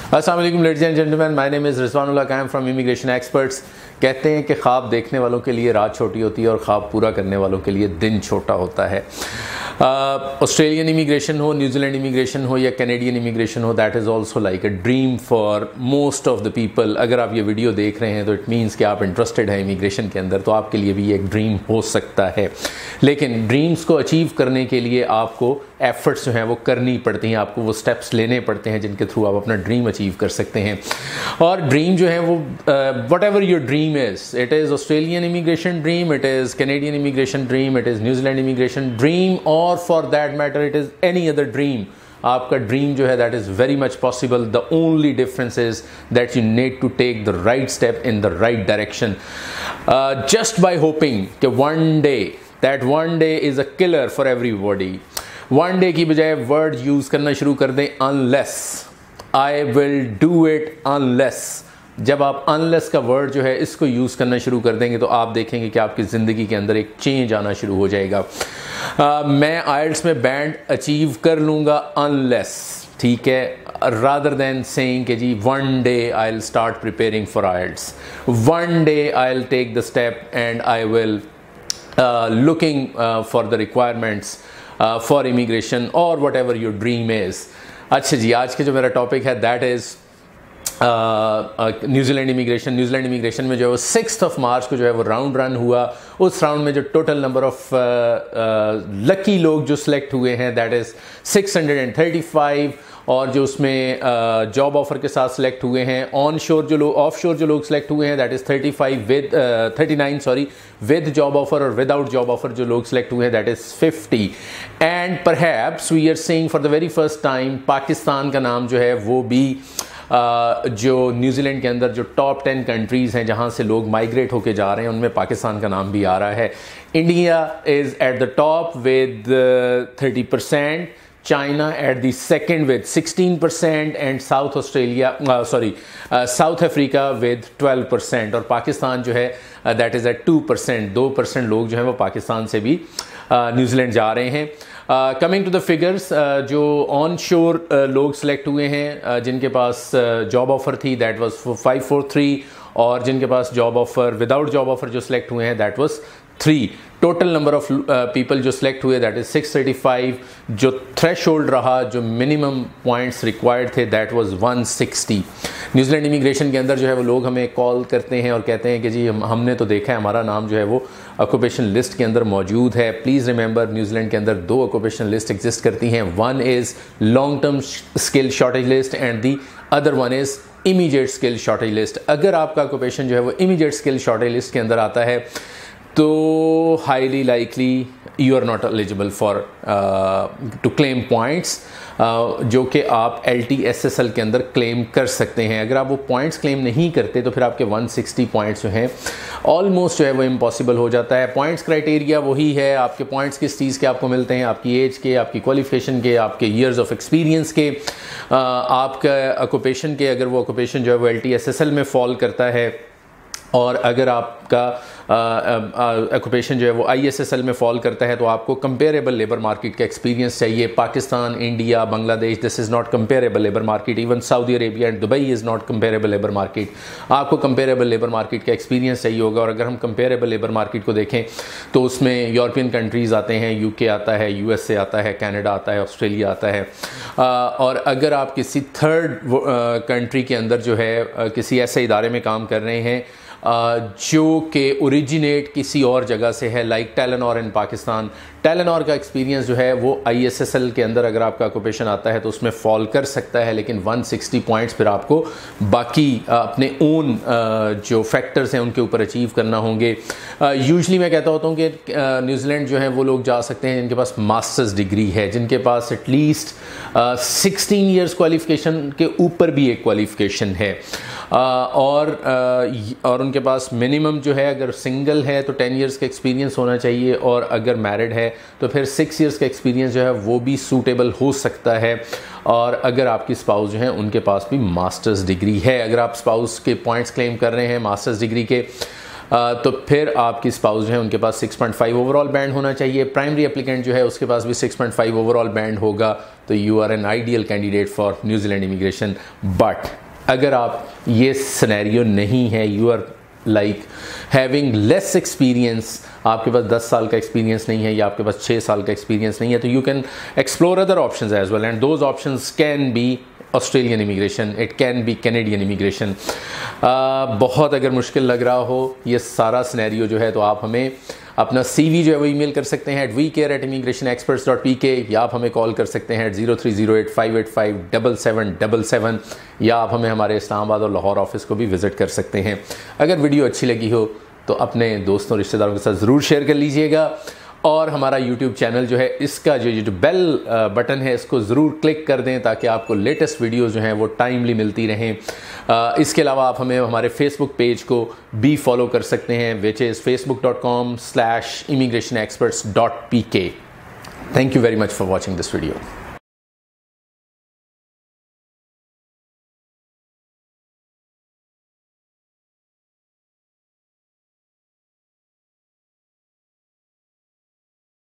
अस्सलाम वालेकुम ladies and gentleman, my name is Rizwanullah Qaim from immigration experts. कहते हैं कि ख्वाब देखने वालों के लिए रात छोटी होती है और ख्वाब पूरा करने वालों के लिए दिन छोटा होता है। ऑस्ट्रेलियन इमिग्रेशन हो, न्यूजीलैंड इमिग्रेशन हो या कैनेडियन इमिग्रेशन हो, that is also like a dream for most of the people. अगर आप ये वीडियो देख रहे हैं तो इट मीन्स कि आप इंटरेस्टेड हैं इमिग्रेशन के अंदर, तो आपके लिए भी एक ड्रीम हो सकता है। लेकिन ड्रीम्स को अचीव करने के लिए आपको एफर्ट्स जो हैं वो करनी पड़ती हैं, आपको वो स्टेप्स लेने पड़ते हैं जिनके थ्रू आप अपना ड्रीम अचीव कर सकते हैं। और ड्रीम जो है वो whatever your dream is, it is Australian immigration dream, it is Canadian immigration dream, it is New Zealand immigration dream, और for that matter it is any other dream. आपका dream जो है that is very much possible. The only difference is that you need to take the right step in the right direction, just by hoping कि one day, that one day is a killer for everybody. One day की बजाय word use करना शुरू कर दें, unless, I will do it unless. जब आप unless का वर्ड जो है इसको यूज़ करना शुरू कर देंगे तो आप देखेंगे कि आपकी ज़िंदगी के अंदर एक चेंज आना शुरू हो जाएगा। मैं आइल्स में बैंड अचीव कर लूँगा अनलेस, ठीक है, रादर देन सेइंग कि जी one day I will start preparing for IELTS, one day I will take the step and I will looking for the requirements for immigration और whatever your dream is. अच्छा जी, आज के जो मेरा topic है that is New Zealand immigration. New Zealand immigration में जो है वो 6 मार्च को जो है वो राउंड रन हुआ। उस राउंड में जो टोटल नंबर ऑफ लकी लोग जो सिलेक्ट हुए हैं दैट इज़ 635, और जो उसमें जॉब ऑफर के साथ सिलेक्ट हुए हैं, ऑन शोर जो लोग, ऑफ शोर जो लोग सिलेक्ट हुए हैं that is 39 with job offer, और विदाउट जॉब ऑफर जो लोग सिलेक्ट हुए हैं that is 50। And perhaps we are seeing for the very first time Pakistan का नाम जो है वो भी जो न्यूजीलैंड के अंदर जो टॉप 10 कंट्रीज़ हैं जहां से लोग माइग्रेट होके जा रहे हैं उनमें पाकिस्तान का नाम भी आ रहा है। India is at the top with 30%, China at the second with 16%, and South Africa with 12%, और पाकिस्तान जो है दैट इज़ एट 2%। 2% लोग जो हैं वो पाकिस्तान से भी न्यूजीलैंड जा रहे हैं। कमिंग टू द फिगर्स, जो ऑन शोर लोग सिलेक्ट हुए हैं जिनके पास जॉब ऑफर थी दैट वाज 543, और जिनके पास job offer without job offer जो सिलेक्ट हुए हैं that was 3। Total number of people जो सिलेक्ट हुए दैट इज़ 635। जो थ्रेशोल्ड रहा, जो मिनिमम पॉइंट्स रिक्वायर्ड थे दैट वाज 160। न्यूजीलैंड इमिग्रेशन के अंदर जो है वो लोग हमें कॉल करते हैं और कहते हैं कि जी हमने तो देखा है हमारा नाम जो है वो ऑक्यूपेशन लिस्ट के अंदर मौजूद है। प्लीज़ रिमेंबर, न्यूजीलैंड के अंदर 2 ऑक्यूपेशन लिस्ट एग्जिस्ट करती हैं। One is long term skill shortage list and the other one is immediate skill shortage list. अगर आपका ऑक्यूपेशन जो है वो इमीडिएट स्किल शॉर्टेज लिस्ट के अंदर आता है तो highly likely you are not eligible for to claim points, जो कि आप LTSSL के अंदर क्लेम कर सकते हैं। अगर आप वो पॉइंट्स क्लेम नहीं करते तो फिर आपके 160 पॉइंट्स जो हैं ऑलमोस्ट जो है वो इम्पॉसिबल हो जाता है। पॉइंट्स क्राइटेरिया वही है, आपके पॉइंट्स किस चीज़ के आपको मिलते हैं, आपकी एज के, आपकी क्वालिफिकेशन के, आपके ईयर्स ऑफ एक्सपीरियंस के, आपका ऑक्यूपेशन के, अगर वो ऑक्यूपेशन जो है वो LTSSL में फॉल करता है, और अगर आपका ऑक्यूपेशन जो है वो ISSL में फॉल करता है तो आपको कंपेरेबल लेबर मार्केट का एक्सपीरियंस चाहिए। Pakistan, India, Bangladesh, this is not comparable labour market. Even Saudi Arabia and Dubai is not comparable labour market. आपको कंपेरेबल लेबर मार्केट का एक्सपीरियंस चाहिए होगा। और अगर हम कंपेरेबल लेबर मार्केट को देखें तो उसमें यूरोपियन कंट्रीज़ आते हैं, UK आता है, USA आता है, कनाडा आता है, ऑस्ट्रेलिया आता है। और अगर आप किसी थर्ड कंट्री के अंदर जो है किसी ऐसे इदारे में काम कर रहे हैं जो कि ओरिजिनेट किसी और जगह से है, लाइक टेलेनॉर इन पाकिस्तान, टेलेनॉर का एक्सपीरियंस जो है वो ISSL के अंदर अगर आपका ऑक्यूपेशन आता है तो उसमें फॉल कर सकता है, लेकिन 160 पॉइंट्स फिर आपको बाकी अपने ओन जो फैक्टर्स हैं उनके ऊपर अचीव करना होंगे। यूजली मैं कहता होता हूँ कि न्यूजीलैंड जो है वो लोग जा सकते हैं जिनके पास मास्टर्स डिग्री है, जिनके पास एटलीस्ट 16 ईयर्स क्वालिफिकेशन के ऊपर भी एक क्वालिफिकेशन है, और उनके पास मिनिमम जो है अगर सिंगल है तो 10 इयर्स का एक्सपीरियंस होना चाहिए, और अगर मैरिड है तो फिर 6 इयर्स का एक्सपीरियंस जो है वो भी सूटेबल हो सकता है। और अगर आपकी स्पाउस जो है उनके पास भी मास्टर्स डिग्री है, अगर आप स्पाउस के पॉइंट्स क्लेम कर रहे हैं मास्टर्स डिग्री के, तो फिर आपकी स्पाउस जो है उनके पास 6.5 ओवरऑल बैंड होना चाहिए। प्राइमरी एप्लीकेंट जो है उसके पास भी 6.5 ओवरऑल बैंड होगा, तो you are an ideal candidate for New Zealand immigration. But अगर आप ये सिनेरियो नहीं है, you are like having less experience, आपके पास 10 साल का एक्सपीरियंस नहीं है या आपके पास 6 साल का एक्सपीरियंस नहीं है, तो you can explore other options as well, and those options can be Australian immigration, it can be Canadian immigration. बहुत अगर मुश्किल लग रहा हो ये सारा सिनेरियो जो है, तो आप हमें अपना CV जो है वो ईमेल कर सकते हैं @vcare@immigrationexperts.pk, या आप हमें कॉल कर सकते हैं 0308-585-7777, या आप हमें हमारे इस्लामाबाद और लाहौर ऑफिस को भी विज़िट कर सकते हैं। अगर वीडियो अच्छी लगी हो तो अपने दोस्तों रिश्तेदारों के साथ ज़रूर शेयर कर लीजिएगा, और हमारा YouTube चैनल जो है इसका जो बेल बटन है इसको ज़रूर क्लिक कर दें ताकि आपको लेटेस्ट वीडियोज़ जो हैं वो टाइमली मिलती रहें। इसके अलावा आप हमें हमारे फेसबुक पेज को भी फॉलो कर सकते हैं, which is facebook.com/immigrationexperts.pk। Thank you very much for watching this video.